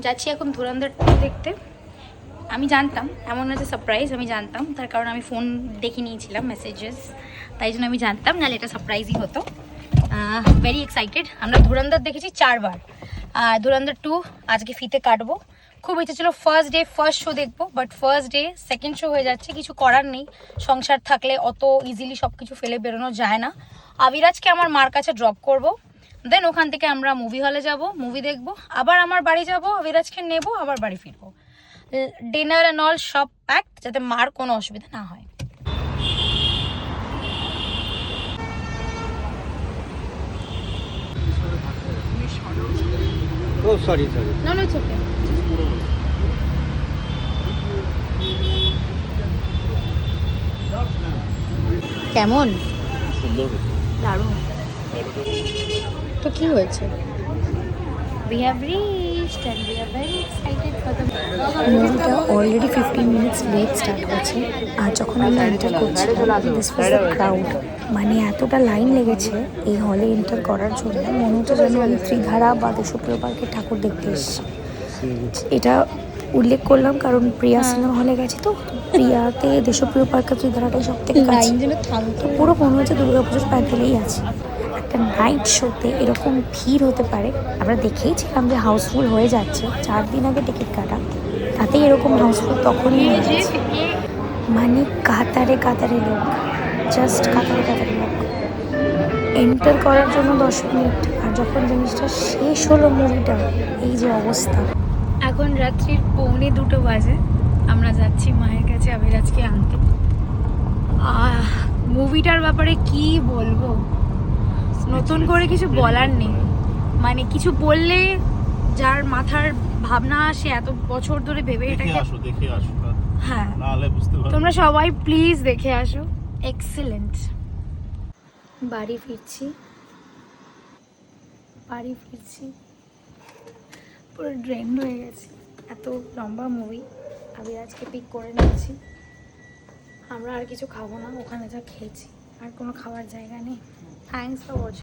যাচ্ছি এখন ধুরন্ধর দেখতে। আমি জানতাম এমন না যে সারপ্রাইজ, আমি জানতাম, তার কারণ আমি ফোন দেখে নিয়েছিলাম মেসেজেস, তাই জন্য আমি জানতাম, নাহলে এটা সারপ্রাইজই হতো। Very excited. আমরা ধুরন্ধর দেখেছি 4 বার, আর ধুরন্ধর 2 আজকে ফিতে কাটবো। খুব ইচ্ছে ছিল ফার্স্ট ডে ফার্স্ট শো দেখবো, but first day second show হয়ে যাচ্ছে, কিছু করার নেই। সংসার থাকলে অত ইজিলি সব কিছু ফেলে বেরোনো যায় না। আবিরাজকে আমার মার কাছে ড্রপ করবো, দেন ওখান থেকে আমরা মুভি হলে যাব, মুভি দেখবো, আবার আমার বাড়ি যাব, আবিরাজকে নেবো, আবার বাড়ি ফিরবো। ডিনার অ্যান্ড অল সব প্যাক, যাতে মার কোনো অসুবিধা না হয়। Oh, sorry. No, it's okay. কেমন? দারুণ। তো কি হয়েছে? We have reached and we are very excited for the মুভিটা অলরেডি 15 মিনিটস লেট স্টার্ট হয়েছে। আর যখন আমি এন্টার করছিলাম, দিস ওয়াজ দ্য ক্রাউড, মানে এতটা লাইন লেগেছে এই হলে এন্টার করার জন্য, মনে হচ্ছে যেন আমি ত্রিধারা বা দেশপ্রিয় পার্কের ঠাকুর দেখতে এসেছি। এটা উল্লেখ করলাম কারণ প্রিয়া সিনেমা হলে গেছি, তো প্রিয়াতে দেশপ্রিয় পার্কের ত্রিধারাটাই সব থেকে কাছে। তো পুরো মনে হচ্ছে দুর্গাপুজোর প্যান্ডেলেই আছে। একটা নাইট শোতে এরকম ভিড় হতে পারে আমরা দেখেইছিলাম যে হাউসফুল হয়ে যাচ্ছে, 4 দিন আগে টিকিট কাটা, তাতেই এরকম হাউসফুল তখনই হয়ে যাচ্ছে। মানে কাতারে কাতারে লোক, জাস্ট কাতারে কাতারে লোক। এন্টার করার জন্য 10 মিনিট, আর যখন জিনিসটা শেষ হলো মুভিটা, এই যে অবস্থা। এখন রাত্রির 1:45 বাজে, আমরা যাচ্ছি মায়ের কাছে আবিরাজকে আনতে। মুভিটার ব্যাপারে কি বলবো, নতুন করে কিছু বলার নেই। মানে কিছু বললে যার মাথার ভাবনা আসে এত বছর ধরে ভেবে এটাকে দেখে আসো হ্যাঁ, নাহলে বুঝতে পারবে। তোমরা সবাই প্লিজ দেখে আসো। এক্সেলেন্ট। বাড়ি ফিরছি পুরো ড্রেন হয়ে গেছি, এত লম্বা মুভি। আবিরাজকে পিক করে নিয়েছি, আমরা আর কিছু খাবো না, ওখানে যা খেয়েছি আর কোনো খাওয়ার জায়গা নেই। Thanks for watching.